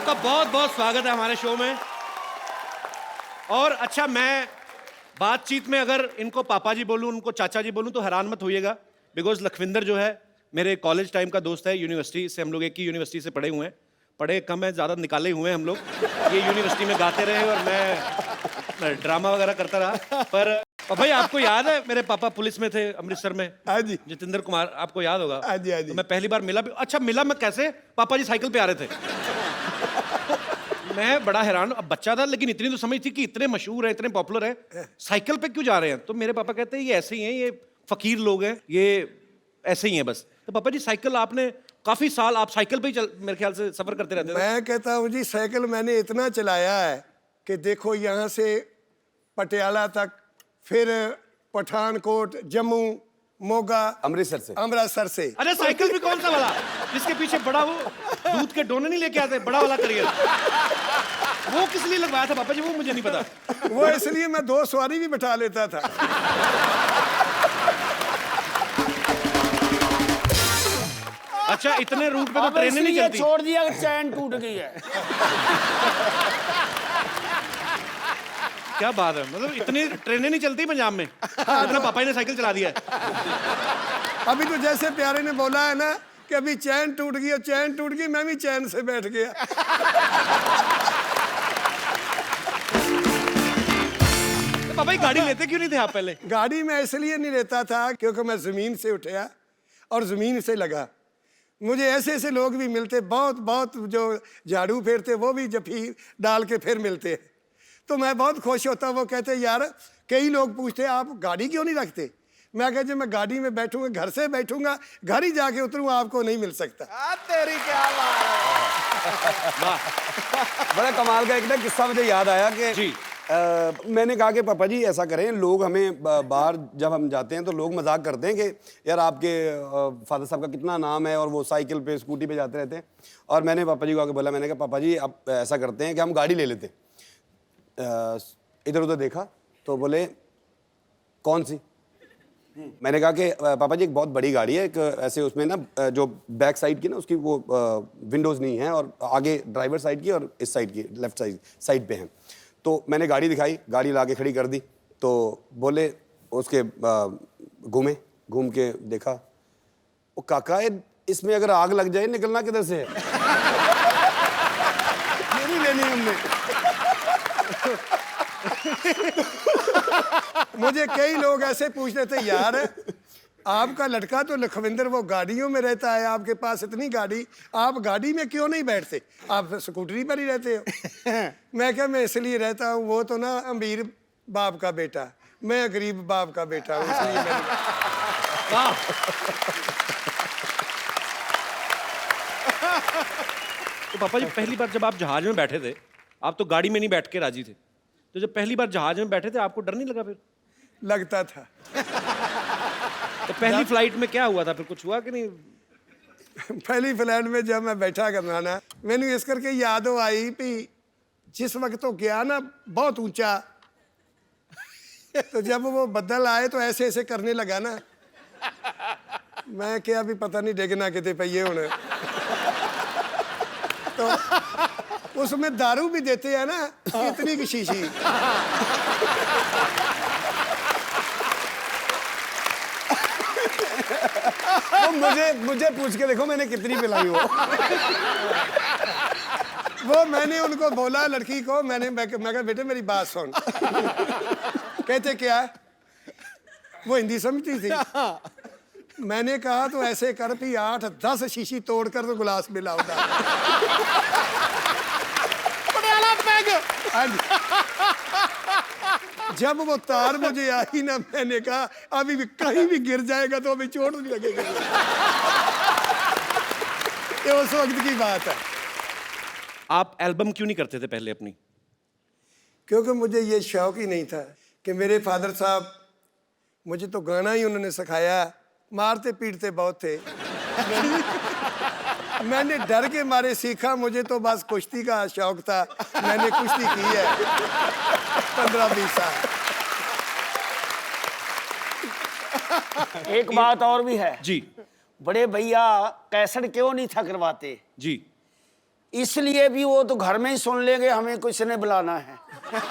आपका बहुत बहुत स्वागत है हमारे शो में। और अच्छा, मैं बातचीत में अगर इनको पापा जी बोलूं, उनको चाचा जी बोलूं तो हैरान मत होइएगा, बिकॉज लखविंदर जो है मेरे कॉलेज टाइम का दोस्त है। यूनिवर्सिटी से हम लोग एक ही यूनिवर्सिटी से पढ़े हुए हैं। पढ़े कम है, ज़्यादा निकाले हुए हैं हम लोग। ये यूनिवर्सिटी में गाते रहे और मैं ड्रामा वगैरह करता रहा। पर भाई, आपको याद है मेरे पापा पुलिस में थे अमृतसर में? हाँ जी। जितेंद्र कुमार, आपको याद होगा। हाँ जी, हाँ जी। तो मैं पहली बार मिला भी। अच्छा, मिला मैं कैसे? पापा जी साइकिल पे आ रहे थे। मैं बड़ा हैरान, अब बच्चा था, लेकिन इतनी तो समझ थी कि इतने मशहूर है, इतने पॉपुलर है, साइकिल पे क्यों जा रहे हैं? तो मेरे पापा कहते हैं ये ऐसे ही हैं, ये फकीर लोग हैं, ये ऐसे ही हैं बस। तो पापा जी, साइकिल आपने काफी साल आप साइकिल पे ही मेरे ख्याल से सफर करते रहते थे। मैं कहता हूँ जी, साइकिल मैंने इतना चलाया है कि देखो, यहाँ से पटियाला तक, फिर पठानकोट, जम्मू, मोगा, अमृतसर से। अरे साइकिल भी कौन सा वाला जिसके पीछे बड़ा वो दूध के डोने नहीं लेके आते, बड़ा वाला करियर, वो किस लिए लगवाया था पापा जी? वो मुझे नहीं पता। वो इसलिए मैं 2 सवारी भी बैठा लेता था। अच्छा, इतने रूट पे तो ट्रेनें नहीं चलती। छोड़ दिया, चैन टूट गई है। क्या बात है, मतलब इतनी ट्रेनें नहीं चलती पंजाब में, इतना पापा जी ने साइकिल चला दिया है। अभी तो जैसे प्यारे ने बोला है ना कि अभी चैन टूट गई, और चैन टूट गई, मैं भी चैन से बैठ गया। तो पापा जी गाड़ी लेते क्यों नहीं थे आप पहले? गाड़ी में इसलिए नहीं लेता था क्योंकि मैं जमीन से उठा और जमीन से लगा। मुझे ऐसे ऐसे लोग भी मिलते, बहुत बहुत, जो झाड़ू फेरते, वो भी जफी डाल के फिर मिलते। तो मैं बहुत खुश होता। वो कहते यार, कई लोग पूछते आप गाड़ी क्यों नहीं रखते? मैं कहता, मैं गाड़ी में बैठूंगा, घर से बैठूंगा, घर ही जाके उतरूंगा, आपको नहीं मिल सकता। तेरी क्या बात है। बड़ा कमाल का एक ना किस्सा मुझे याद आया कि जी। मैंने कहा कि पापा जी ऐसा करें, लोग हमें बाहर जब हम जाते हैं तो लोग मजाक करते हैं कि यार आपके फादर साहब का कितना नाम है और वो साइकिल पे स्कूटी पे जाते रहते हैं। और मैंने पापा जी को आके बोला, मैंने कहा पापा जी अब ऐसा करते हैं कि हम गाड़ी ले लेते हैं। इधर उधर देखा तो बोले कौन सी? मैंने कहा कि पापा जी एक बहुत बड़ी गाड़ी है, एक ऐसे उसमें ना जो बैक साइड की ना उसकी वो विंडोज़ नहीं है, और आगे ड्राइवर साइड की और इस साइड की लेफ्ट साइड पे हैं। तो मैंने गाड़ी दिखाई, गाड़ी ला के खड़ी कर दी। तो बोले उसके घूम के देखा, वो काका इसमें अगर आग लग जाए निकलना किधर से है? मेरी लेनी हमने। मुझे कई लोग ऐसे पूछते थे, यार आपका लड़का तो लखविंदर वो गाड़ियों में रहता है, आपके पास इतनी गाड़ी, आप गाड़ी में क्यों नहीं बैठते? आप स्कूटरी पर ही रहते हो। मैं क्या, मैं इसलिए रहता हूँ, वो तो ना अमीर बाप का बेटा, मैं गरीब बाप का बेटा हूँ, इसलिए मैं। तो पापा जी, पहली बार जब आप जहाज में बैठे थे, आप तो गाड़ी में नहीं बैठ के राजी थे, तो जब पहली बार जहाज में बैठे थे आपको डर नहीं लगा? फिर लगता था। तो पहली फ्लाइट में क्या हुआ था, फिर कुछ हुआ कि नहीं? पहली फ्लाइट में जब मैं बैठा करना ना, मैंने इस करके याद आई भी, जिस वक्त तो गया ना बहुत ऊंचा, तो जब वो बदल आए तो ऐसे ऐसे करने लगा ना, मैं क्या भी पता नहीं डिगना कितने पहिए होने। तो उसमें दारू भी देते हैं ना, इतनी की शीशी। तो मुझे पूछ के देखो मैंने कितनी पिलाई हो। वो मैंने उनको बोला, लड़की को मैं कहा बेटे मेरी बात सुन। कहते क्या? वो हिंदी समझती थी। मैंने कहा तो ऐसे कर भी 8-10 शीशी तोड़कर तो गिलास में लाऊंगा। जब वो तार मुझे आई ना, मैंने कहा अभी भी कहीं भी गिर जाएगा तो अभी चोट नहीं लगेगी। ये उस वक्त की बात है। आप एल्बम क्यों नहीं करते थे पहले अपनी? क्योंकि मुझे ये शौक ही नहीं था कि मेरे फादर साहब, मुझे तो गाना ही उन्होंने सिखाया, मारते पीटते बहुत थे। मैंने डर के मारे सीखा, मुझे तो बस कुश्ती का शौक था, मैंने कुश्ती की है 15-20 साल। एक बात और भी है जी। बड़े भैया, कैसेट क्यों नहीं था करवाते? जी। इसलिए भी वो तो घर में ही सुन लेंगे हमें किसने बुलाना है,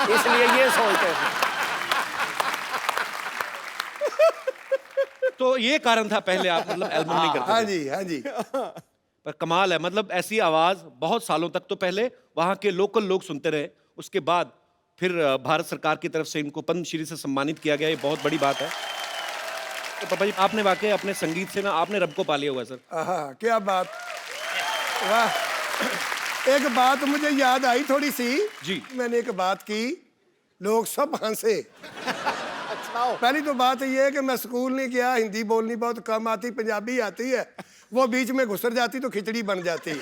इसलिए ये सोचते थे। तो ये कारण था पहले आप मतलब एल्बम नहीं करते हाँ थे। जी, हाँ जी। पर कमाल है, मतलब ऐसी आवाज बहुत सालों तक तो पहले वहां के लोकल लोग सुनते रहे, उसके बाद फिर भारत सरकार की तरफ से इनको पद्मश्री से सम्मानित किया गया, ये बहुत बड़ी बात है। तो पापा जी आपने वाकई अपने संगीत से ना आपने रब को पा लिया हुआ सर। आहा, क्या बात, वाह। एक बात मुझे याद आई थोड़ी सी जी। मैंने एक बात की, लोग सब हंसे। पहली तो बात ये है कि मैं स्कूल नहीं गया, हिंदी बोलनी बहुत कम आती, पंजाबी आती है, वो बीच में घुसर जाती तो खिचड़ी बन जाती।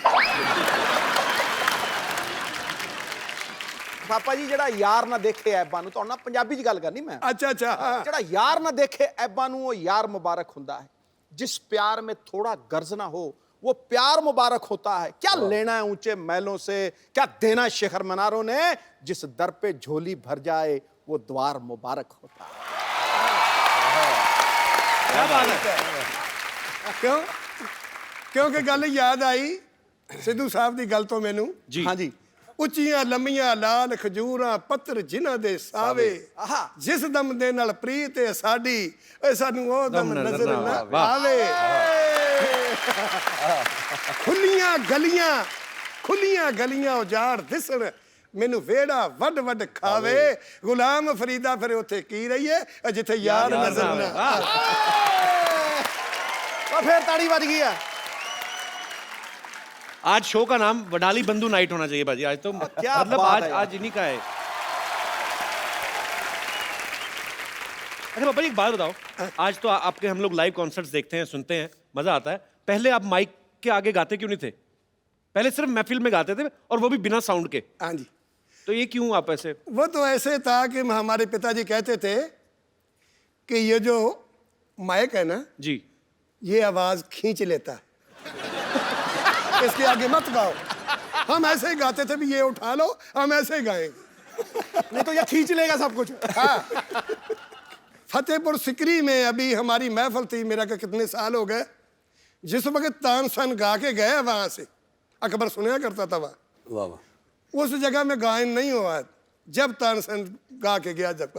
ਪਾਪਾ ਜੀ ਜਿਹੜਾ ਯਾਰ ਨਾ ਦੇਖੇ ਐਬਾਂ ਨੂੰ, ਤੁਹਾਨੂੰ ਨਾ ਪੰਜਾਬੀ 'ਚ ਗੱਲ ਕਰਨੀ ਮੈਂ। अच्छा अच्छा, हाँ। ਜਿਹੜਾ ਯਾਰ ਨਾ ਦੇਖੇ ऐबा ਨੂੰ वो यार मुबारक ਹੁੰਦਾ है। जिस प्यार में थोड़ा गर्ज ना हो वो प्यार मुबारक होता है। क्या लेना है ऊंचे महलों से, क्या देना शिखर मनारों ने, जिस दर पे झोली भर जाए वो द्वार मुबारक होता है। क्या बात है। क्यों? क्योंकि गल याद आई सिद्धू साहब की गल तो मैनू जी। हाँ जी। ਉੱਚੀਆਂ ਲੰਮੀਆਂ ਲਾਲ ਖਜੂਰਾਂ ਪੱਤਰ ਜਿਨ੍ਹਾਂ ਦੇ ਸਾਵੇ, ਆਹਾ। ਜਿਸ ਦਮ ਦੇ ਨਾਲ ਪ੍ਰੀਤ ਹੈ ਸਾਡੀ, ਏ ਸਾਨੂੰ ਉਹ ਦਮ ਨਜ਼ਰ ਨਾ ਆਵੇ। ਖੁੱਲੀਆਂ ਗਲੀਆਂ ਉਜਾੜ ਦਿਸਣ, ਮੈਨੂੰ ਵਿਹੜਾ ਵੱਡ ਵੱਡ ਖਾਵੇ। ਗੁਲਾਮ ਫਰੀਦਾ ਫਿਰ ਉੱਥੇ ਕੀ ਰਹੀਏ ਜਿੱਥੇ ਯਾਰ ਨਜ਼ਰ ਨਾ ਆਵੇ। तो फिर ताड़ी बज गई है। आज शो का नाम वडाली बंधु नाइट होना चाहिए बाजी। आज तो क्या मतलब बात आज है यार। आज इन्हीं का है। अच्छा पापा जी एक बात बताओ, आज तो आपके हम लोग लाइव कॉन्सर्ट्स देखते हैं, सुनते हैं, मजा आता है। पहले आप माइक के आगे गाते क्यों नहीं थे? पहले सिर्फ महफिल में गाते थे और वो भी बिना साउंड के, हाँ जी। तो ये क्यों आप ऐसे? वो तो ऐसे था कि हमारे पिताजी कहते थे कि ये जो माइक है ना, जी। ये आवाज खींच लेता है, इसके आगे मत गाओ। हम ऐसे ही गाते थे, भी ये उठा लो, हम ऐसे ही गाएंगे। नहीं तो ये खींच लेगा सब कुछ। हाँ। फतेहपुर सिकरी में अभी हमारी महफिल थी, मेरा का कितने साल हो गए, जिस वक्त तानसन गा के गए वहां से, अकबर सुना करता था वहां, वाह वाह, उस जगह में गायन नहीं हुआ जब तानसन गा के गया जब,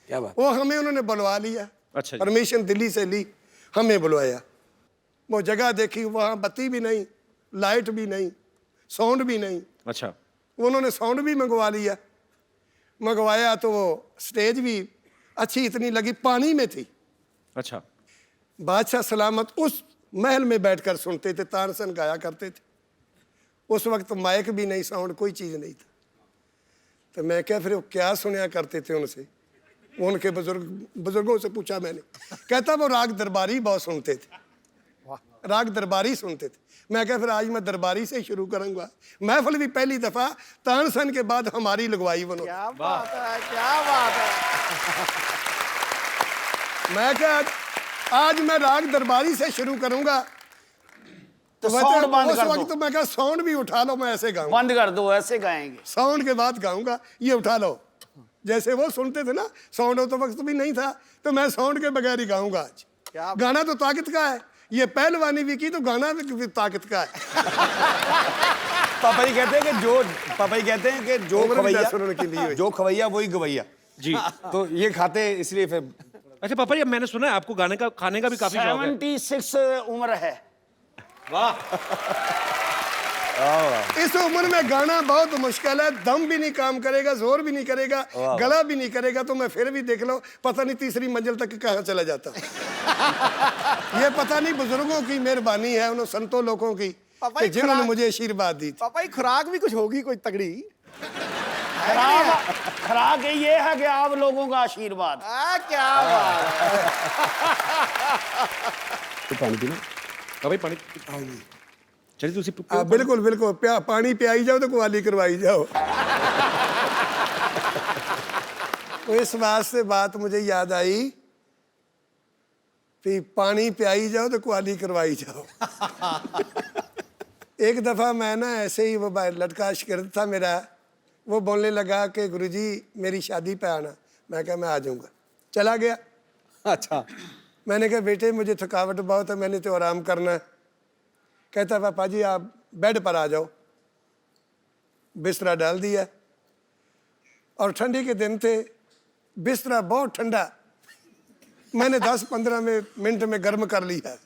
क्या बात। वो हमें उन्होंने बुलवा लिया। अच्छा जी। परमिशन दिल्ली से ली, हमें बुलवाया। वो जगह देखी, वहाँ बत्ती भी नहीं, लाइट भी नहीं, साउंड भी नहीं। अच्छा। उन्होंने साउंड भी मंगवा लिया। मंगवाया तो वो स्टेज भी अच्छी इतनी लगी, पानी में थी। अच्छा। बादशाह सलामत उस महल में बैठकर सुनते थे, तानसन गाया करते थे। उस वक्त माइक भी नहीं, साउंड कोई चीज़ नहीं था। तो मैं क्या फिर वो क्या सुनया करते थे उनसे, उनके बुजुर्गों से पूछा मैंने, कहता वो राग दरबारी बहुत सुनते थे, राग दरबारी सुनते थे। मैं क्या फिर आज मैं दरबारी से शुरू करूंगा। महफिल भी पहली दफा तानसन के बाद हमारी लगवाई उन्होंने। क्या बात है, क्या बात है। मैं क्या आज मैं राग दरबारी से शुरू करूंगा, तो वह साउंड बंद उस कर वक्त दो, तो मैं क्या साउंड भी उठा लो, मैं ऐसे गाऊंगा, बंद कर दो, ऐसे गाएंगे। साउंड के बाद गाऊंगा, ये उठा लो। जैसे वो सुनते थे ना, साउंड तो वक्त भी नहीं था, तो मैं साउंड के बगैर ही गाऊंगा आज। क्या गाना तो ताकत का है, ये पहलवानी भी की तो गाना भी ताकत का है। पापा जी कहते हैं कि पापा जी कहते हैं कि जो उम्र भी खवैया, 10 उन्होंने की ली हुई। जो खवैया वही गवैया जी। तो ये खाते हैं इसलिए फिर। अच्छा पापा जी, अब मैंने सुना है आपको गाने का खाने का भी काफी शौक है। 76 उम्र है। वाह। इस उम्र में गाना बहुत मुश्किल है, दम भी नहीं काम करेगा, जोर भी नहीं करेगा, गला भी नहीं करेगा, तो मैं फिर भी देख लो पता नहीं तीसरी मंजिल तक कहाँ चला जाता। ये पता नहीं बुजुर्गों की मेहरबानी है, उन संतों लोगों की पापा कि जी जिन्होंने खुराक- मुझे आशीर्वाद दी थी। पापा जी खुराक भी कुछ होगी, कोई तगड़ी। खराक ये है कि आप लोगों का आशीर्वाद। क्या बात है। तो पानी पीना। भाई पानी चलिए तुसी बिल्कुल बिल्कुल, पानी पियाई जाओ तो कुआली करवाई जाओ। तो इस वास्ते बात मुझे याद आई कि पानी पियाई जाओ तो कुआली करवाई जाओ। एक दफ़ा मैं ना ऐसे ही, वो लड़का शिगिर्द था मेरा, वो बोलने लगा कि गुरुजी मेरी शादी पे आना। मैं कहा मैं आ जाऊँगा। चला गया। अच्छा। मैंने कहा बेटे मुझे थकावट बहुत है, मैंने तो आराम करना है। कहता पापा जी आप बेड पर आ जाओ। बिस्तरा डाल दिया, और ठंडी के दिन थे, बिस्तरा बहुत ठंडा, मैंने 10-15 मिनट में गर्म कर लिया।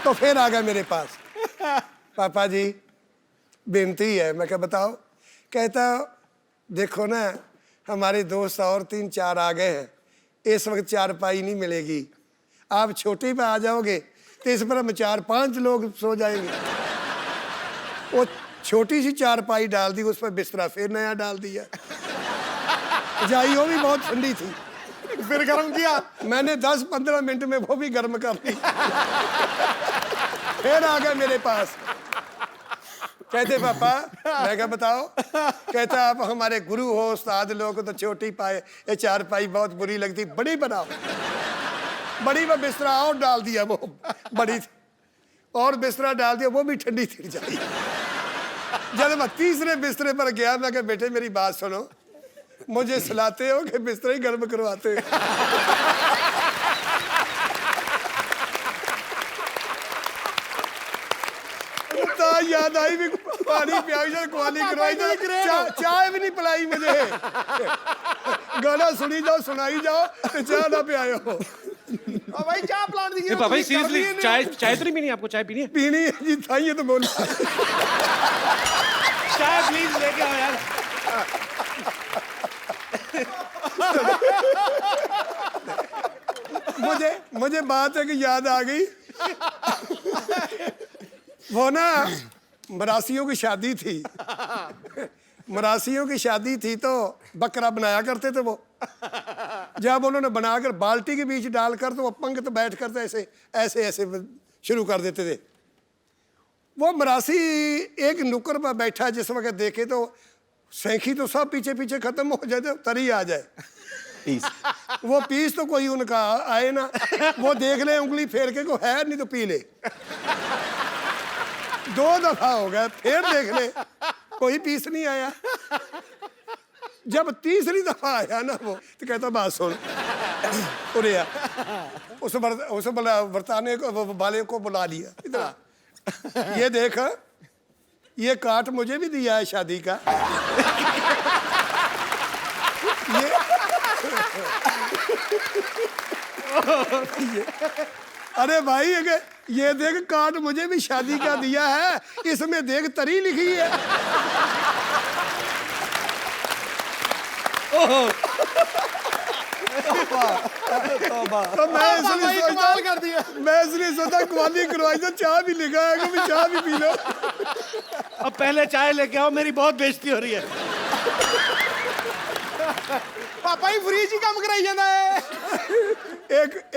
तो फिर आ गया मेरे पास, पापा जी बेनती है। मैं क्या बताओ? कहता देखो ना, हमारे दोस्त और 3-4 आ गए हैं, इस वक्त चारपाई नहीं मिलेगी, आप छोटी पे आ जाओगे तो इस पर हम 4-5 लोग सो जाएंगे। वो छोटी सी चारपाई डाल दी, उस पर बिस्तरा फिर नया डाल दिया। जाई वो भी बहुत ठंडी थी, फिर गर्म किया। मैंने 10-15 मिनट में वो भी गर्म कर ली। फिर आ गए मेरे पास, कहते पापा, मैं क्या बताओ? कहता आप हमारे गुरु हो, उस्ताद लोग तो छोटी पाए, ये चारपाई बहुत बुरी लगती, बड़ी बनाओ। बड़ी में बिस्तरा और डाल दिया, वो बड़ी थी, और बिस्तरा डाल दिया, वो भी ठंडी थी जाई। जब मैं तीसरे बिस्तरे पर गया, मैं कहा बेटे मेरी बात सुनो, मुझे सुलाते हो कि बिस्तरा ही गर्म करवाते हो? याद आई भी, पानी पियाई जाओ, कुआली करवाई जाओ, चाय भी नहीं पिलाई मुझे। गाना सुनी जाओ, सुनाई जाओ, तो चाय ना पियाओ। भाई चाय प्लान दी। पापा जी सीरियसली चाय तो नहीं पीनी? आपको चाय पीनी है? पीनी है जी, था ये तो बोला। चाय प्लीज लेके आओ यार। मुझे बात है कि याद आ गई, वो ना मरासियों की शादी थी, मरासियों की शादी थी तो बकरा बनाया करते थे वो। जब उन्होंने बनाकर बाल्टी के बीच डालकर तो वो पंक्ति बैठ कर तो ऐसे ऐसे ऐसे शुरू कर देते थे। वो मरासी एक नुक्कड़ पर बैठा, जिस वक्त देखे तो सैंखी तो सब पीछे पीछे खत्म हो जाए, तो तरी आ जाए पीस। वो पीस तो कोई उनका आए ना, वो देख ले उंगली फेर के को है, नहीं तो पी ले। 2 दफा हो गया, फिर देख ले कोई पीस नहीं आया। जब तीसरी दफा आया ना वो, तो कहता बात सुन, उड़िया उस बरताने को, वाले को बुला लिया, इधर ये देख, ये काट मुझे भी दिया है शादी का। ये अरे भाई ये देख, काट मुझे भी शादी का दिया है, इसमें देख तरी लिखी है। तो मैं इसलिए सोचा कुआली करवाई तो चाय भी लिखा है कि चाय भी पी लो। अब पहले चाय लेके आओ, मेरी बहुत बेइज्जती हो रही है। पापा ही फ्रीज ही काम कराई जाता है।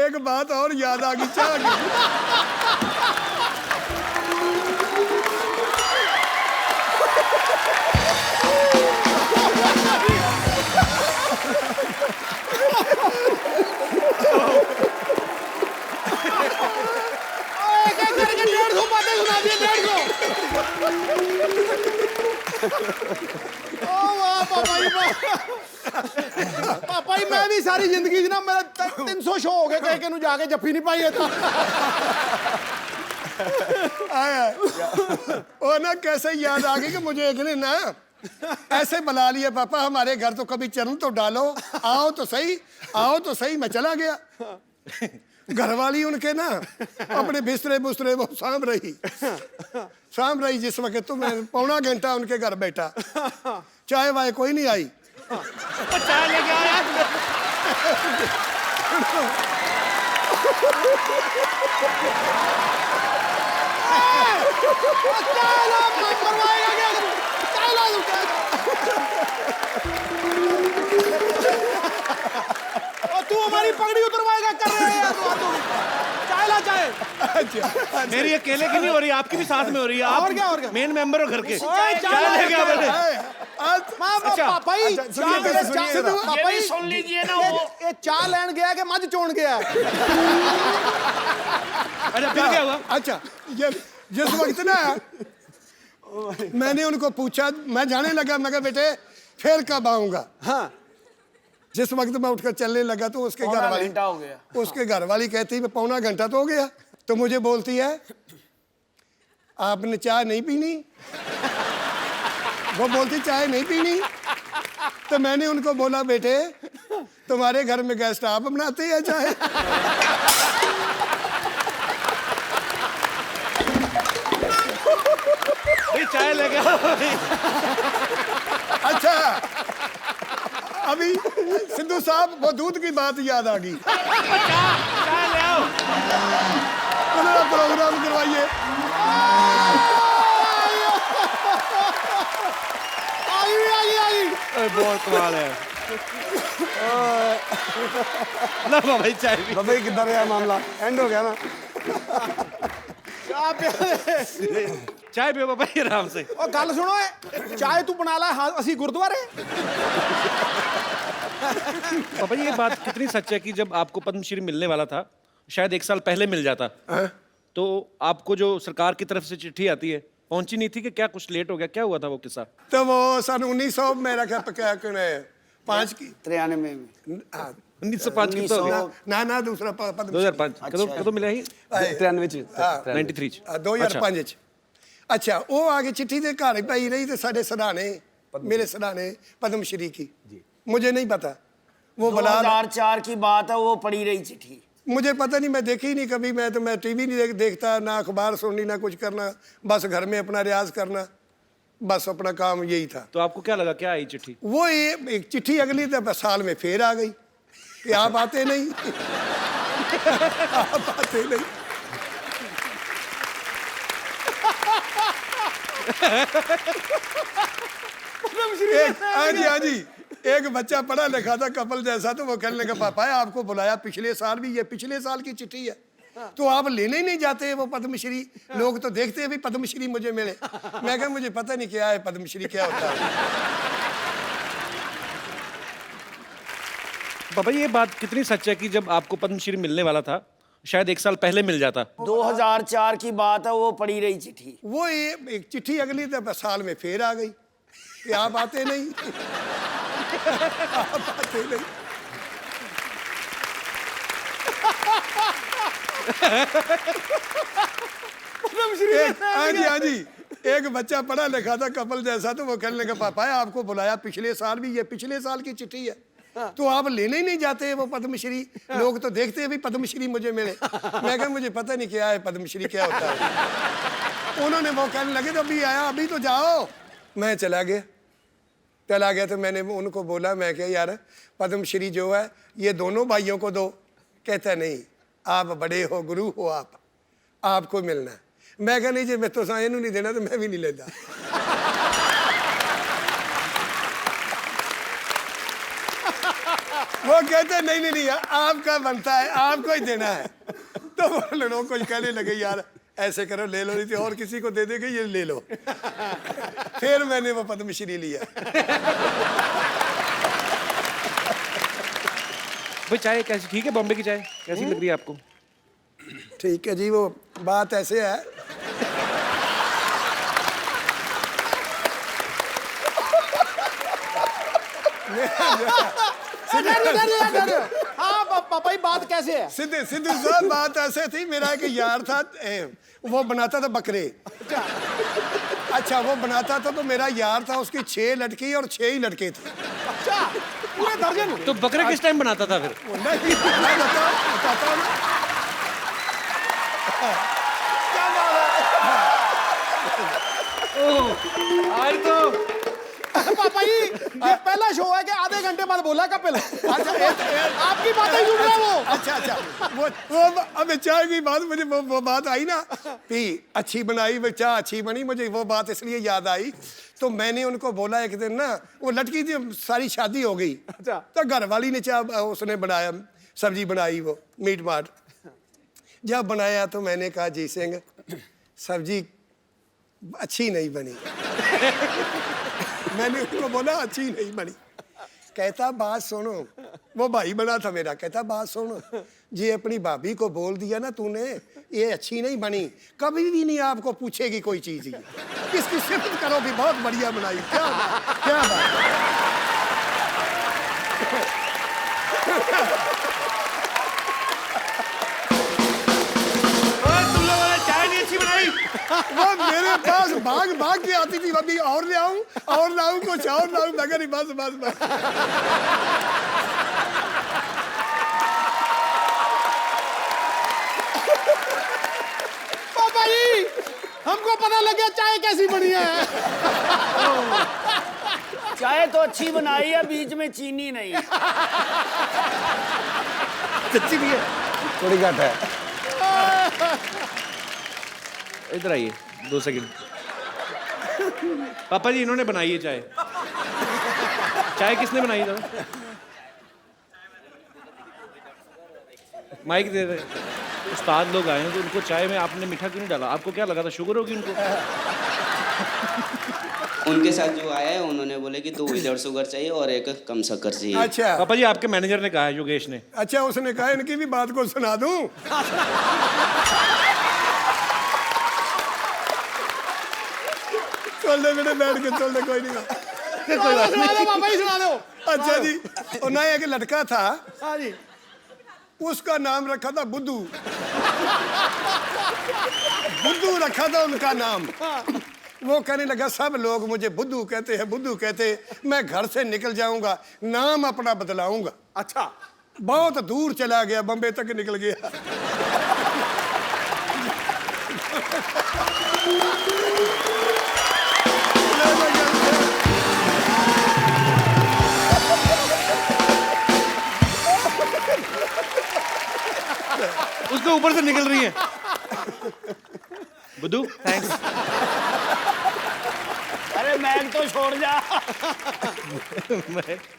एक बात और याद आ गई, चाय की। पापा ही मैं भी सारी जिंदगी ना, मेरा 300 शो हो गए, कहीं के जाके जफ्फी नहीं पाई है। तो आया वो ना कैसे याद आ गई कि मुझे एक ने ना ऐसे बुला लिया, पापा हमारे घर तो कभी चरण तो डालो, आओ तो सही, आओ तो सही। मैं चला गया, घरवाली उनके ना अपने बिस्तरे बुस्तरे वो साम रही। जिस वक्त तो मैं 1.25 घंटा उनके घर बैठा, चाय वाय कोई नहीं आई। चाय लेके आओ यार। तू हमारी पगड़ी उतरवाएगा, कर रहे हैं चाय ला चाय। मेरी अकेले की नहीं हो रही, आपकी भी साथ में हो रही है। आप और क्या मेन मेंबर हो घर के। चाय लेके आओ बेटे। पापा ही सुन लीजिए ना, वो ये चाय लेन गया कि मझ चोण गया? अच्छा फिर क्या हुआ? अच्छा ये जिस वक्त ना मैंने उनको पूछा, मैं जाने लगा, मैं कहा बेटे फिर कब आऊंगा? हाँ। जिस वक्त मैं उठकर चलने लगा तो उसके घर वाली कहती है 1.25 घंटा तो हो गया। तो मुझे बोलती है आपने चाय नहीं पीनी? वो बोलती चाय नहीं पीनी। तो मैंने उनको बोला बेटे तुम्हारे घर में गेस्ट आप बनाते हैं चाय? भाई चाय लेके आओ भाई। अच्छा अभी सिद्धू साहब वो दूध की बात याद आ गई। चाय ले आओ। उन्होंने प्रोग्राम करवाइए। बहुत कमाल है। लो भाई चाय पी। बाबा जी किधर है मामला, एंड हो गया ना? चाय पियो बाबा जी आराम से। और गल सुनो चाय तू बना ला हाँ असी गुरुद्वारे। बाबा जी ये बात कितनी सच है कि जब आपको पद्मश्री मिलने वाला था, शायद 1 साल पहले मिल जाता, तो आपको जो सरकार की तरफ से चिट्ठी आती है पहुंची नहीं थी कि क्या कुछ लेट हो गया, क्या हुआ था वो किस्सा? तो वो सन 1900 मेरा क्या पका 5 की 93 में 1905 की तो हो गया। ना दूसरा पद्म 2005 कਦੋਂ मिला ही? 93 ਚ 93 ਚ 2005 ਚ। ਅੱਛਾ ਉਹ ਆ ਕੇ ਚਿੱਠੀ ਦੇ ਘਰ ਪਈ ਰਹੀ ਤੇ ਸਾਡੇ ਸਰਾਣੇ मेरे सराने पद्मश्री की मुझे नहीं पता वो बला 2004 की बात है, वो पड़ी रही चिट्ठी। मुझे पता नहीं, मैं देखी ही नहीं कभी। मैं टीवी नहीं देखता, ना अखबार सुननी, ना कुछ करना, बस घर में अपना रियाज करना, बस अपना काम यही था। तो आपको क्या लगा, क्या आई चिट्ठी? वो एक चिट्ठी अगली साल में फिर आ गई कि आप आते नहीं। आप आते नहीं। हाँ जी एक बच्चा पढ़ा लिखा था कपल जैसा, तो वो कहने लगा पापा आपको बुलाया पिछले साल भी, ये पिछले साल की चिट्ठी है, तो आप लेने ही नहीं जाते वो पद्मश्री? लोग तो देखते हैं भी पद्मश्री मुझे मिले। मैं कहा मुझे पता नहीं क्या है पद्मश्री, क्या होता है। बाबा ये बात कितनी सच है कि जब आपको पद्मश्री मिलने वाला था, शायद 1 साल पहले मिल जाता? 2004 की बात है, वो पड़ी रही चिट्ठी। वो एक चिट्ठी अगली साल में फिर आ गई कि आप आते नहीं। आप आते नहीं। हाँ जी एक बच्चा पढ़ा लिखा था कपल जैसा, तो वो कहने लगा पापा आपको बुलाया पिछले साल भी, ये पिछले साल की चिट्ठी है, तो आप लेने ही नहीं जाते वो पद्मश्री? लोग तो देखते हैं भी पद्मश्री मुझे मिले। मैं कहा मुझे पता नहीं क्या है पद्मश्री, क्या होता है। उन्होंने वो कहने लगे तो अभी आया, अभी तो जाओ। मैं चला गया तो मैंने उनको बोला, मैं क्या यार पद्मश्री जो है ये दोनों भाइयों को दो। कहता नहीं आप बड़े हो, गुरु हो आप, आपको मिलना है। मैं कहा नहीं जी मैं तो इन्हों नहीं देना, तो मैं भी नहीं लेता। वो कहते नहीं आपका बनता है, आपको ही देना है। तो वो लोग कुछ कहने लगे यार ऐसे करो, ले लो, नहीं तो और किसी को दे देंगे, ये ले लो। फिर मैंने वो पद्मश्री लिया। भाई चाय कैसी, ठीक है? बॉम्बे की चाय कैसी लग रही है आपको? ठीक है जी, वो बात ऐसे है। हाँ पापा बात कैसे है? सिद्धू साहब बात ऐसे थी, मेरा एक यार था, वो बनाता था बकरे। अच्छा वो बनाता था, तो मेरा यार था, उसकी 6 लड़की और 6 ही लड़के थे। अच्छा पूरे दर्जन? तो बकरे किस टाइम बनाता था फिर? नहीं मैं बताता हूँ। क्या बात है? आज तो पापा जी ये पहला शो है कि आधे घंटे बाद बोला कपिल। आपकी बातें जुड़ रहा है वो। अच्छा वो अब चाय की बात, मुझे वो बात आई ना कि अच्छी बनाई, चाय अच्छी बनी, मुझे वो बात इसलिए याद आई। तो मैंने उनको बोला एक दिन ना, वो लड़की थी, सारी शादी हो गई। अच्छा। तो घर वाली ने चाय उसने बनाया, सब्जी बनाई, वो मीट माट जब बनाया, तो मैंने कहा जी सिंह सब्जी अच्छी नहीं बनी। मैंने उसको बोला अच्छी नहीं बनी। कहता बात सुनो, वो भाई बना था मेरा, कहता बात सुनो जी, अपनी भाभी को बोल दिया ना तूने ये अच्छी नहीं बनी, कभी भी नहीं आपको पूछेगी कोई चीज। इसकी सिफत करो कि बहुत बढ़िया बनाई। क्या बात तुम लोगों ने चाय नहीं अच्छी बनाई? वो मेरे पास भाग भाग के आती थी, अभी और ले आऊं और लाऊं, कुछ और लाऊं, मैं कह रही बस बस बस। पापा जी हमको पता लग गया चाय कैसी बनी है। चाय तो अच्छी बनाई है, बीच में चीनी नहीं। सच्ची भी है। थोड़ी घट है। इधर आइए 2 सेकंड। पापा जी इन्होंने बनाई है चाय। चाय किसने बनाई था? माइक दे रहे। उस्ताद लोग आए हैं तो उनको चाय में आपने मीठा क्यों नहीं डाला? आपको क्या लगा था शुगर होगी उनको? उनके साथ जो आया है उन्होंने बोले कि 2 विदाउट शुगर चाहिए और 1 कम शक्कर चाहिए। अच्छा पापा जी आपके मैनेजर ने कहा है, योगेश ने। अच्छा, उसने कहा इनकी भी बात को सुना दूं। चल दे बेटे, बैठ के चल दे, कोई नहीं। कोई बात नहीं। सुना दो पापा जी, सुना दो। अच्छा जी, और ना एक लड़का था, हाँ जी। उसका नाम रखा था बुद्धू। बुद्धू रखा था उनका नाम। वो कहने लगा सब लोग मुझे बुद्धू कहते हैं, बुद्धू कहते हैं, मैं घर से निकल जाऊंगा, नाम अपना बदलाऊंगा। अच्छा बहुत दूर चला गया, बम्बे तक निकल गया। उसके ऊपर से निकल रही है। बुद्धू थैंक्स। अरे मैग तो छोड़ जा।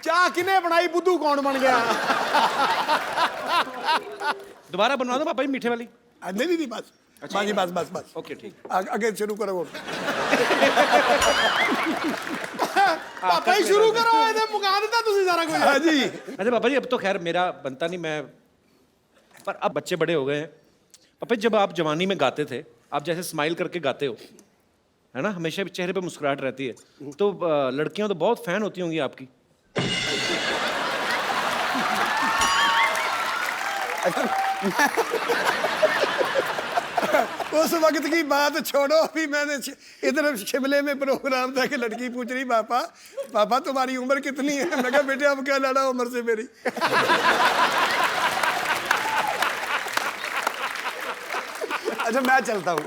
चाह किने बनाई, बुद्धू कौन बन गया? दोबारा बनवा दो पापा जी मीठे वाली। नहीं नहीं बस, बाजी बस बस बस। ओके ठीक। आगे शुरू करो। पापा ही शुरू करो, ਇਹਦੇ ਮੁਕਾ ਦਿੱਤਾ ਤੁਸੀਂ ਸਾਰਾ ਕੁਝ। हाँ जी। अच्छा पापा जी अब तो खैर मेरा बनता नहीं, मैं पर अब बच्चे बड़े हो गए हैं। पापा जी जब आप जवानी में गाते थे, आप जैसे स्माइल करके गाते हो, है ना, हमेशा चेहरे पे मुस्कुराहट रहती है, तो लड़कियां तो बहुत फैन होती होंगी आपकी। उस वक्त की बात छोड़ो, अभी मैंने इधर शिमले में प्रोग्राम था कि लड़की पूछ रही पापा पापा तुम्हारी उम्र कितनी है? मैं कहा बेटे अब क्या लड़ा उम्र से मेरी। अच्छा मैं चलता हूँ।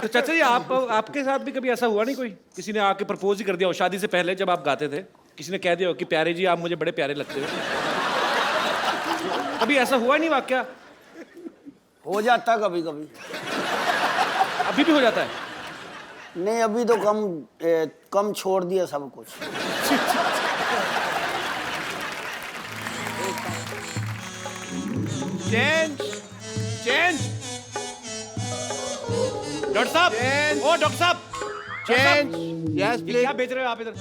तो चाचा जी आपके साथ भी कभी ऐसा हुआ नहीं, कोई किसी ने आके प्रपोज ही कर दिया हो शादी से पहले जब आप गाते थे, किसी ने कह दिया हो कि प्यारे जी आप मुझे बड़े प्यारे लगते हो? कभी ऐसा हुआ नहीं वाकया? हो जाता कभी कभी। अभी भी हो जाता है? नहीं अभी तो कम छोड़ दिया सब कुछ। Change change. डॉक्टर साहब, ओ डॉक्टर साहब, चेंज। यस ये क्या बेच रहे हो आप इधर?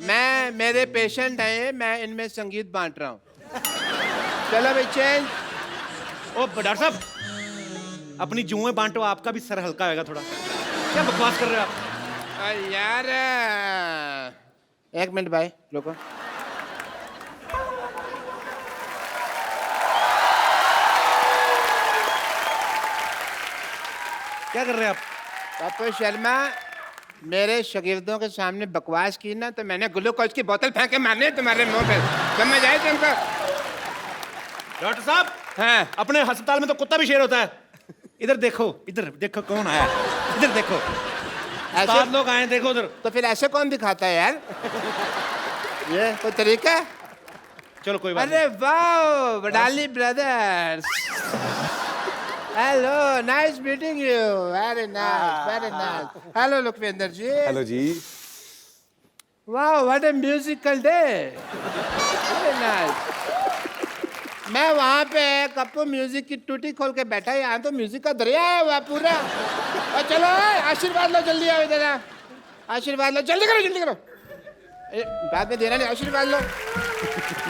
मैं, मेरे पेशेंट हैं, मैं इनमें संगीत बांट रहा हूँ। चलो भाई चेंज। ओ डॉक्टर साहब, अपनी जुएं बांटो, आपका भी सर हल्का होगा थोड़ा। क्या बकवास कर रहे हो आप? यार 1 मिनट भाई रुको। क्या कर रहे हैं आप? पप्पू शर्मा, मेरे शागिर्दों के सामने बकवास की ना तो मैंने ग्लूकोज की बोतल फेंक के मारनी है तुम्हारे मुंह पे, समझ आए तुमको? डॉक्टर साहब, हाँ अपने अस्पताल में तो कुत्ता भी शेर होता है। इधर देखो, इधर देखो कौन आया, इधर देखो, ऐसे लोग आए, देखो उधर। तो फिर ऐसे कौन दिखाता है यार? ये कोई तरीका है? चलो कोई बात अरे वाह Wadali brothers, hello, nice meeting you, very nice very nice. Hello Lakhwinder ji. Hello जी। वाह what a musical day, very nice. मैं वहाँ पे कप्पू म्यूजिक की टूटी खोल के बैठा, यहाँ तो म्यूजिक का दरिया है वह पूरा। और चलो आशीर्वाद लो, जल्दी आओ इधर, आशीर्वाद लो, जल्दी करो जल्दी करो। बाद में देना नहीं, आशीर्वाद लो,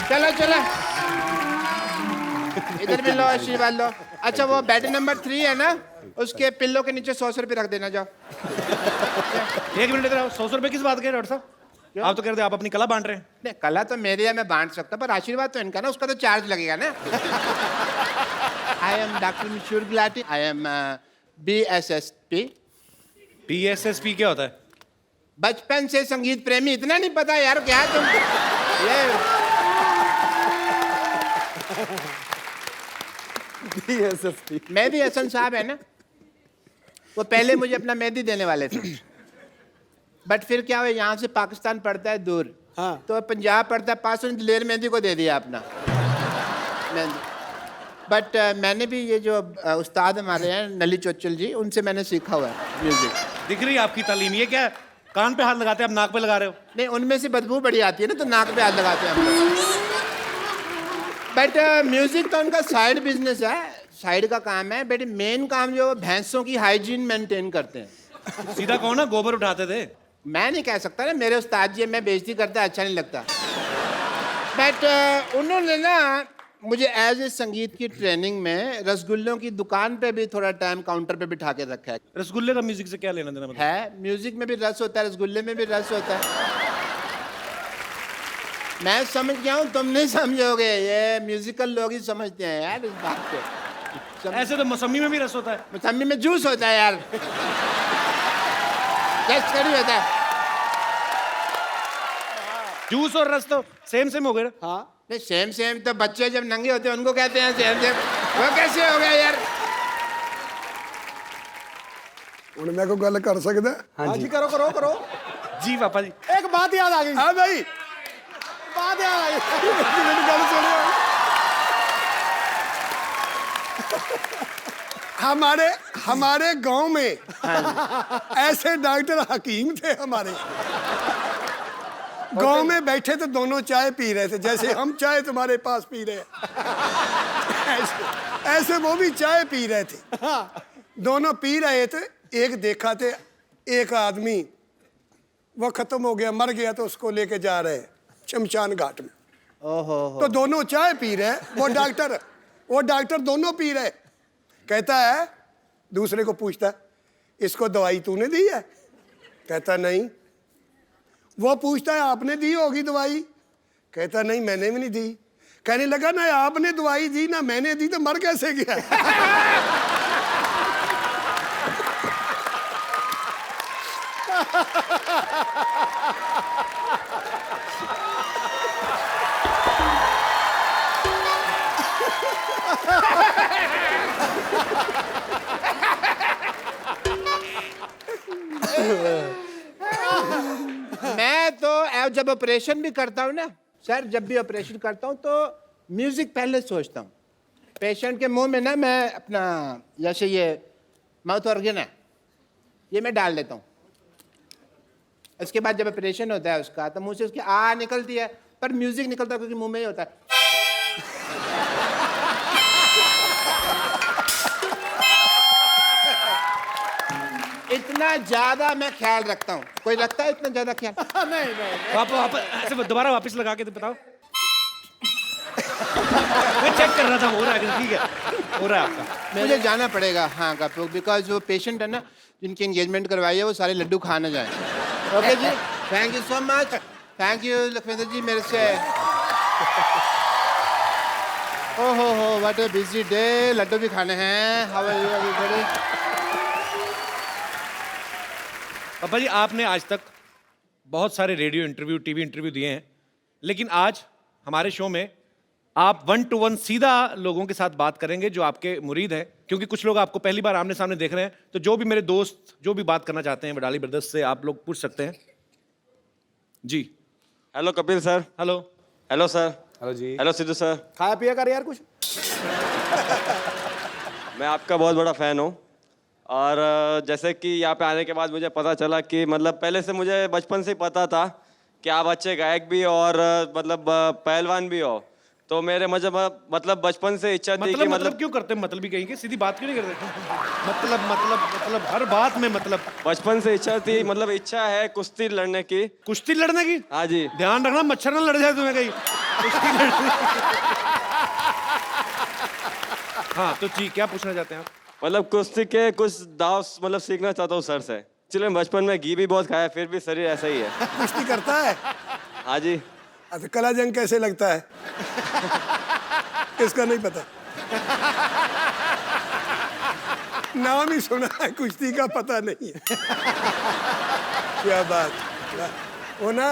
चलो चलो इधर भी लो, आशीर्वाद लो। अच्छा वो बेड नंबर 3 है ना, उसके पिल्लों के नीचे 100 रुपये रख देना, जाओ। 1 मिनट इधर आओ। 100 रुपए किस बात के डॉक्टर साहब? आप तो कह रहे थे आप अपनी कला बांट रहे हैं। नहीं, कला तो मेरी है, मैं बांट सकता, पर आशीर्वाद तो इनका ना, उसका तो चार्ज लगेगा ना। आई एम डॉक्टर मिशूर Gulati, I am BSSP। PSSP क्या होता है? बचपन से संगीत प्रेमी, इतना नहीं पता यार क्या तुम? ये BSSP। मेहदी हसन साहब है ना, वो पहले मुझे अपना मेहंदी देने वाले थे, बट फिर क्या हुआ, यहाँ से पाकिस्तान पड़ता है दूर, हाँ। तो पंजाब पड़ता है पास, दिलेर मेहंदी को दे दिया अपना मेहंदी। बट मैंने भी ये जो उस्ताद हमारे हैं नली चोचल जी, उनसे मैंने सीखा हुआ है म्यूजिक। दिख रही है आपकी तालीम। ये क्या कान पे हाथ लगाते हैं, आप नाक पे लगा रहे हो? नहीं, उनमें से बदबू बड़ी आती है ना, तो नाक पे हाथ लगाते हैं हम लोग। बट म्यूजिक तो उनका साइड बिजनेस है, साइड का काम है, बट मेन काम जो भैंसों की हाइजीन मेंटेन करते हैं। सीधा कहो ना, गोबर उठाते थे। मैं नहीं कह सकता ना, मेरे उस्ताद जी, मैं बेइज्जती करता अच्छा नहीं लगता। बट उन्होंने ना मुझे एज ए संगीत की ट्रेनिंग में रसगुल्लों की दुकान पे भी थोड़ा टाइम काउंटर पे बिठा के रखा है। रसगुल्ले का म्यूजिक से क्या लेना देना मतलब? है, म्यूजिक में भी रस होता है, रसगुल्ले में भी रस होता है। मैं समझ गया हूँ, तुम नहीं समझोगे, ये म्यूजिकल लोग ही समझते हैं यार इस बात को। ऐसे तो मौसमी में भी रस होता है। मौसमी में जूस होता है यार, टेस्ट करी होता है। जूस और रस तो सेम सेम हो गए ना। हाँ, नहीं, सेम सेम तो बच्चे जब नंगे होते हैं उनको कहते हैं सेम सेम, वो कैसे हो गया यार? ਹੁਣ मैं कोई गल कर सकदा? हाँ जी, करो करो करो। जी पापा जी। एक बात याद आ गई, हाँ भाई, बात याद आ गई। मेरी गल सुनो। हमारे हमारे गांव में ऐसे डॉक्टर हकीम थे हमारे, गांव में बैठे तो दोनों चाय पी रहे थे, जैसे हम चाय तुम्हारे पास पी रहे हैं, ऐसे वो भी चाय पी रहे थे। दोनों पी रहे थे, एक देखा थे, एक आदमी वो खत्म हो गया, मर गया, तो उसको लेके जा रहे हैं शमशान घाट में। ओहो, तो दोनों चाय पी रहे, वो डॉक्टर दोनों पी रहे। कहता है, दूसरे को पूछता, इसको दवाई तूने दी है? कहता नहीं। वो पूछता है, आपने दी होगी दवाई? कहता नहीं, मैंने भी नहीं दी। कहने लगा, ना आपने दवाई दी ना मैंने दी, तो मर कैसे गया? मैं तो जब ऑपरेशन भी करता हूँ ना सर, जब भी ऑपरेशन करता हूँ तो म्यूजिक पहले सोचता हूँ। पेशेंट के मुंह में ना मैं अपना, जैसे ये माउथ ऑर्गन है, ये मैं डाल देता हूँ। इसके बाद जब ऑपरेशन होता है उसका, तो मुंह से उसकी आ निकलती है, पर म्यूजिक निकलता है क्योंकि मुंह में ही होता है। इतना ज्यादा मैं ख्याल रखता हूँ। कोई रखता है इतना ज्यादा ख्याल? नहीं नहीं, वापस ऐसे दोबारा वापस लगा के तो बताओ। मैं चेक कर रहा था, हो रहा है, ठीक है, हो रहा है आपका। मुझे जाना पड़ेगा हाँ कपूर, बिकॉज वो पेशेंट है ना जिनकी एंगेजमेंट करवाई है, वो सारे लड्डू खा ना जाए। ओके जी, thank you so much, thank you Lakhwinder ji मेरे से। ओहो हो, what a busy day, laddu भी खाने हैं। How are you everybody? पापा जी, आपने आज तक बहुत सारे रेडियो इंटरव्यू, टीवी इंटरव्यू दिए हैं, लेकिन आज हमारे शो में आप 1 to 1 सीधा लोगों के साथ बात करेंगे जो आपके मुरीद हैं, क्योंकि कुछ लोग आपको पहली बार आमने सामने देख रहे हैं। तो जो भी मेरे दोस्त जो भी बात करना चाहते हैं वडाली ब्रदर्स से, आप लोग पूछ सकते हैं जी। Hello Kapil sir. Hello. Hello sir. Hello जी। Hello Sidhu sir. खाया पिया कर यार कुछ। मैं आपका बहुत बड़ा फ़ैन हूँ, और जैसे कि यहाँ पे आने के बाद मुझे पता चला कि मतलब पहले से मुझे बचपन से ही पता था कि आप अच्छे गायक भी और मतलब पहलवान भी हो, तो मेरे मतलब बचपन से इच्छा थी कि मतलब क्यों करते हैं, मतलब भी कहीं के सीधी बात क्यों नहीं करते? मतलब हर बात में मतलब। बचपन से इच्छा थी, मतलब इच्छा है कुश्ती लड़ने की। कुश्ती लड़ने की? हाँ जी। ध्यान रखना मच्छर ना लड़ जाए तुम्हें कहीं। कुश्ती लड़ने। हाँ तो जी, क्या पूछना चाहते हैं आप? मतलब कुश्ती के कुछ दाव मतलब सीखना चाहता हूँ सर से। एक्चुअली बचपन में घी भी बहुत खाया, फिर भी शरीर ऐसा ही है। कुश्ती करता है? हाँ जी। अच्छा, कला जंग कैसे लगता है? किसका नहीं पता? नाम ही सुना है, कुश्ती का पता नहीं है। क्या बात। वो ना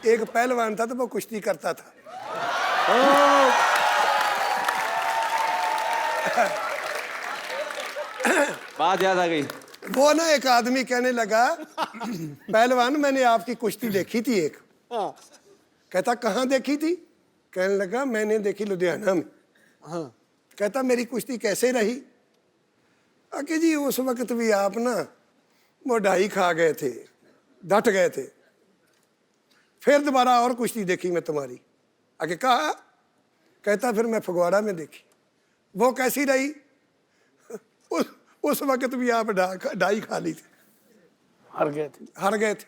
एक पहलवान था तो वो कुश्ती करता था। बात याद आ गई। वो ना एक आदमी कहने लगा, पहलवान मैंने आपकी कुश्ती देखी थी एक। कहता कहाँ देखी थी? कहने लगा मैंने देखी लुधियाना में। कहता मेरी कुश्ती कैसे रही? कि जी उस वक्त भी आप ना वो ढाई खा गए थे, डट गए थे। फिर दोबारा और कुश्ती देखी मैं तुम्हारी। आगे कहा, कहता फिर मैं फगवाड़ा में देखी। वो कैसी रही? उस वक्त भी आप ढाई खा ली थी, हार गए थे। हार गए थे।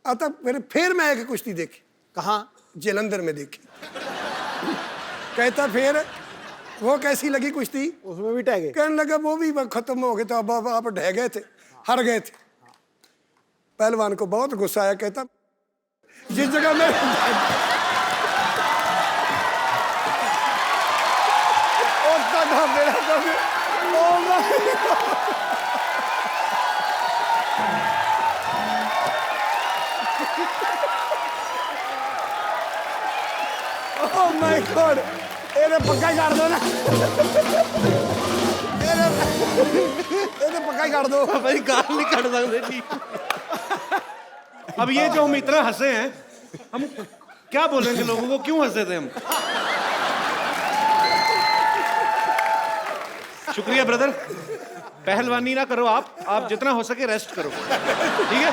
आता फिर मैं एक कुश्ती देखी। कहाँ? जलंधर में देखी। कहता फिर वो कैसी लगी कुश्ती? उसमें भी टह गए। कहने लगा वो भी खत्म हो गए थे, अब आप ढह गए थे, हार गए थे। पहलवान को बहुत गुस्सा आया। कहता जिस जगह में Oh my God! ਇਹਨੇ ਪੱਕਾ ਹੀ ਕਰ ਦੋ ਨਾ। ਇਹਨੇ ਪੱਕਾ ਹੀ ਕਰ ਦੋ। भाई गाल नहीं काट सकते जी। अब ये जो हम इतना हंसे हैं, हम क्या बोलेंगे लोगों को, क्यों हंसे थे हम? शुक्रिया ब्रदर। पहलवानी ना करो आप जितना हो सके रेस्ट करो, ठीक है?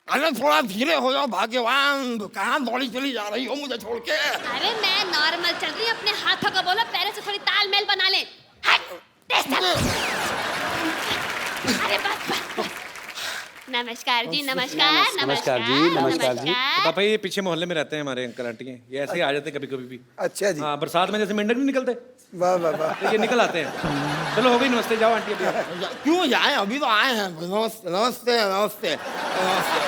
अरे थोड़ा धीरे हो जाओ भाग्यवान, कहाँ दौड़ी चली जा रही हो मुझे छोड़ के? अरे मैं नॉर्मल चल रही हूँ, अपने हाथों का बोलो, पैरों से थोड़ी तालमेल बना ले। हट, तेज चल। अरे बस बस बस। नमस्कार जी, नमस्कार नमस्कार जी, नमस्कार जी। पापा ये पीछे मोहल्ले में रहते हैं हमारे अंकल आंटी, ये ऐसे ही आ जाते हैं कभी कभी भी। अच्छा जी। हाँ, बरसात में जैसे मेंढक नहीं निकलते, वाह वाह वाह। तो ये निकल आते हैं। चलो हो गई, नमस्ते, जाओ आंटी अभी आप। क्यों जाए, अभी तो आए हैं। नमस्ते नमस्ते नमस्ते नमस्ते।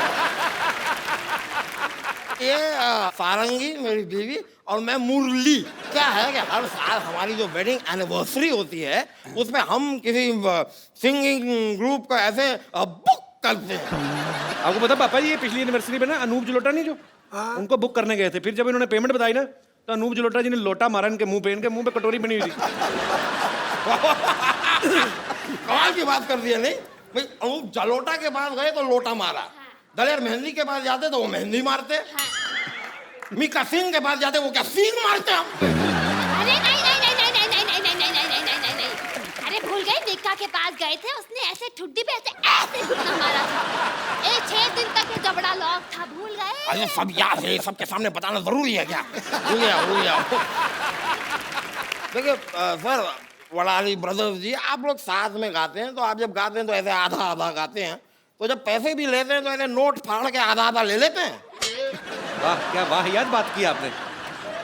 ये सारंगी मेरी बीवी और मैं मुरली। क्या है कि हर साल हमारी जो वेडिंग एनिवर्सरी होती है उसमें हम किसी सिंगिंग ग्रुप को ऐसे बुक करते हैं। आपको पता पापा जी, ये पिछली एनिवर्सरी में ना अनूप जलोटा नहीं जो, उनको बुक करने गए थे। फिर जब इन्होंने पेमेंट बताई ना, तो अनूप जलोटा जी ने लोटा मारा इनके मुंह पे, इनके मुंह पे कटोरी बनी हुई थी। कमाल की बात कर दी है। नहीं भाई, अनूप जलोटा के पास गए तो लोटा मारा, दलेर मेहंदी के पास जाते तो वो मेहंदी मारते, मीका सिंह के पास जाते वो क्या सींग मारते हम। अरे नहीं नहीं नहीं नहीं नहीं नहीं नहीं नहीं नहीं नहीं नहीं नहीं नहीं। अरे भूल गए, निक्का के पास गए थे, उसने ऐसे ठुड्डी पे ऐसे घुटना मारा था। 6 दिन तक ये जबड़ा लॉक था, भूल गए? अरे सब याद है, सबके सामने बताना जरूरी है क्या? भूल गया भूल गया। देखिए सर, वड़ाली ब्रदर्स जी, आप लोग साथ में गाते हैं तो आप जब गाते हैं तो ऐसे आधा आधा गाते हैं, तो जब पैसे भी लेते हैं तो ऐसे नोट फाड़ के आधा आधा ले लेते हैं। वाह, क्या वाहियात बात की आपने।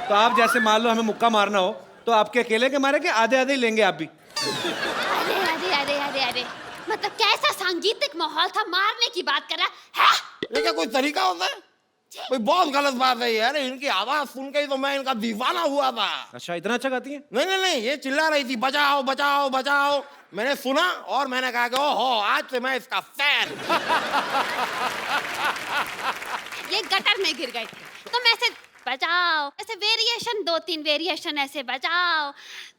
तो आप जैसे मान लो हमें मुक्का मारना हो तो आपके अकेले के मारे के आधे आधे ही लेंगे आप भी? अरे अरे अरे अरे अरे, मतलब कैसा सांगीतिक माहौल था, मारने की बात कर रहा है? ये क्या कोई तरीका होता है? कोई बहुत गलत बात है यार। इनकी आवाज सुन के ही तो मैं इनका दीवाना हुआ था। अच्छा, इतना अच्छा गाती हैं? नहीं नहीं नहीं, ये चिल्ला रही थी बचाओ बचाओ बचाओ। मैंने सुना और मैंने कहा कि ओहो, आज से मैं इसका फैन। ये गटर में गिर गए थे तो मैं ऐसे बचाओ, ऐसे वेरिएशन 2-3 वेरिएशन ऐसे बचाओ,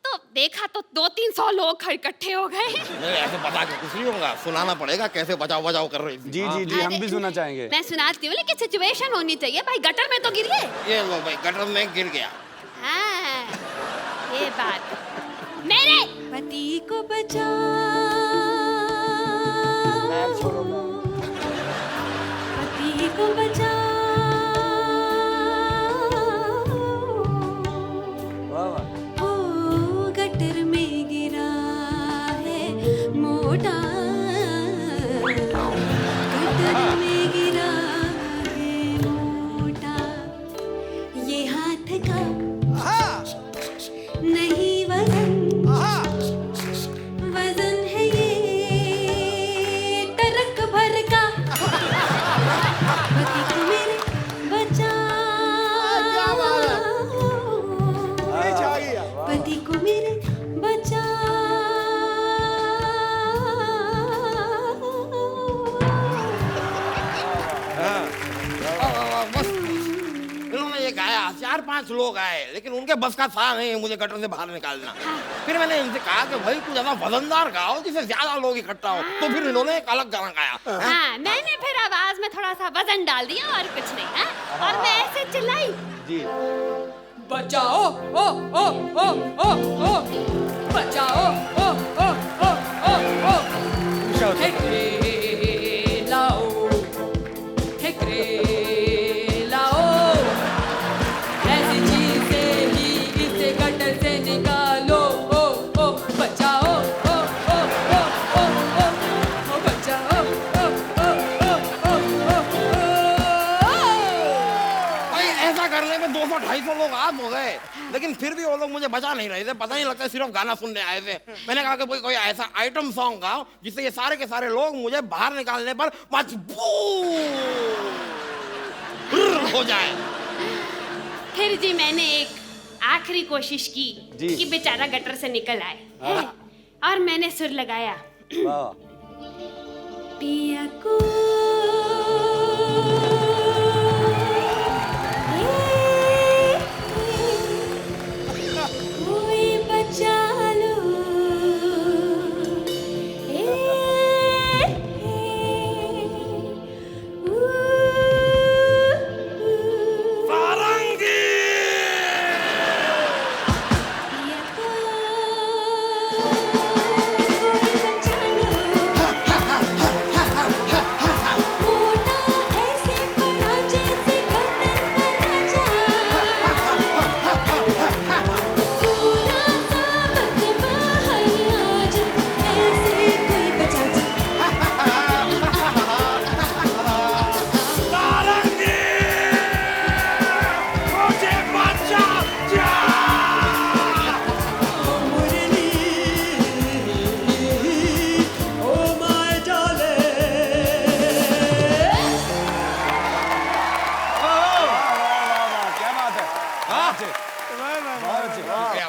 तो देखा तो 200-300 लोग इकट्ठे हो गए। नहीं, ऐसे बता के कुछ नहीं होगा, सुनाना पड़ेगा कैसे बचाओ बचाओ कर रही थी। जी जी जी, हम भी सुनना चाहेंगे। मैं सुनाती हूँ, लेकिन सिचुएशन होनी चाहिए भाई। गटर में तो गिर गए। ये लो भाई, गटर में गिर गया। हाँ, ये बात। मेरे पति को बचाओ, पति को बचाओ, ओ गटर में गिरा है मोटा, गटर में गिरा है मोटा, ये हाथ का गाया, 4-5 लोग आए, लेकिन उनके बस का था नहीं मुझे गटर से बाहर निकालना। फिर मैंने इनसे कहा कि भाई कुछ ज्यादा वजनदार गाओ जिससे ज्यादा लोग इकट्ठा हो, तो फिर इन्होंने एक अलग गाना गाया। हाँ, मैंने फिर आवाज में थोड़ा सा वजन डाल दिया और कुछ नहीं। हाँ? और मैं ऐसे चिल्लाई, जी बचाओ ओ ओ ओ ओ ओ बचाओ ओ ओ ओ ओ ओ ठेकरे लाओ ठेकरे लाओ ऐसी चीजें ही इसे गटर से निकालो ओ ओ बचाओ ओ ओ ओ ओ ओ ओ बचाओ ओ ओ ओ ओ ओ भाई ऐसा करने में 200-250 लोग आप हो गए, लेकिन फिर भी वो लोग मुझे बचा नहीं रहे थे। पता नहीं लगता सिर्फ गाना सुनने आए थे। मैंने कहा कि कोई ऐसा आइटम सॉन्ग गाओ जिससे ये सारे के सारे लोग मुझे बाहर निकालने पर मजबूर हो जाए। फिर जी मैंने एक आखिरी कोशिश की कि बेचारा गटर से निकल आए। है? और मैंने सुर लगाया, वाह पिया को कोई बचा लो,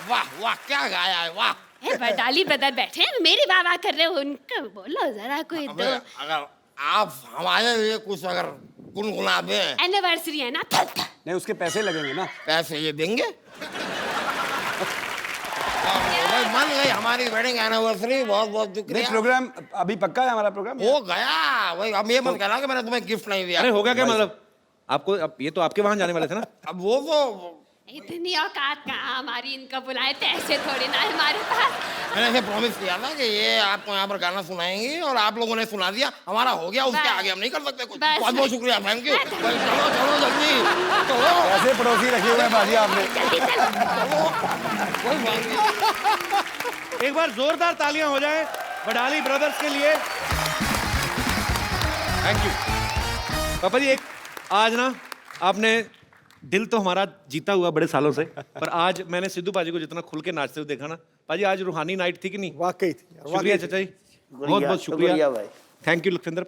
वाह वाह क्या गाया है, वाह। बटाली ब्रदर बैठे हैं, मेरी वाह वाह कर रहे हो, उनको बोलो जरा कोई दो। अगर आप हमारे लिए कुछ अगर गुनगुना दें। एनिवर्सरी है ना, नहीं उसके पैसे लगेंगे ना। पैसे ये देंगे? भाई मान गई हमारी वेडिंग एनिवर्सरी, बहुत बहुत नहीं शुक्रिया। प्रोग्राम अभी पक्का है हमारा प्रोग्राम। हो गया भाई, अब ये मत कहना कि मैंने तुम्हें गिफ्ट नहीं दिया। अरे हो गया क्या मतलब? आपको अब ये तो आपके वहां जाने वाले थे ना? अब वो तो इतनी औकात कहाँ हमारी, इनका बुलाए पैसे थोड़ी ना है हमारे पास। मैंने इसे प्रॉमिस किया था कि ये आपको यहाँ पर गाना सुनाएंगी और आप लोगों ने सुना दिया, हमारा हो गया, उसके आगे हम नहीं कर सकते कुछ। बस। बहुत बहुत शुक्रिया, थैंक यू। चलो चलो जल्दी चलो। ऐसे पड़ोसी रखे हुए हैं बाजी आपने। जल्दी चलो। कोई बात नहीं। एक बार जोरदार तालियां हो जाएं बडाली ब्रदर्स के लिए। थैंक यू पापा जी। एक आज ना आपने दिल तो हमारा जीता हुआ बड़े सालों से, पर आज मैंने सिद्धू पाजी को जितना खुल के नाचते हुए देखा ना पाजी, आज रूहानी नाइट थी कि नहीं? वाकई थी, शुक्रिया चाचा जी, बहुत बहुत शुक्रिया। Thank you Lakhwinder.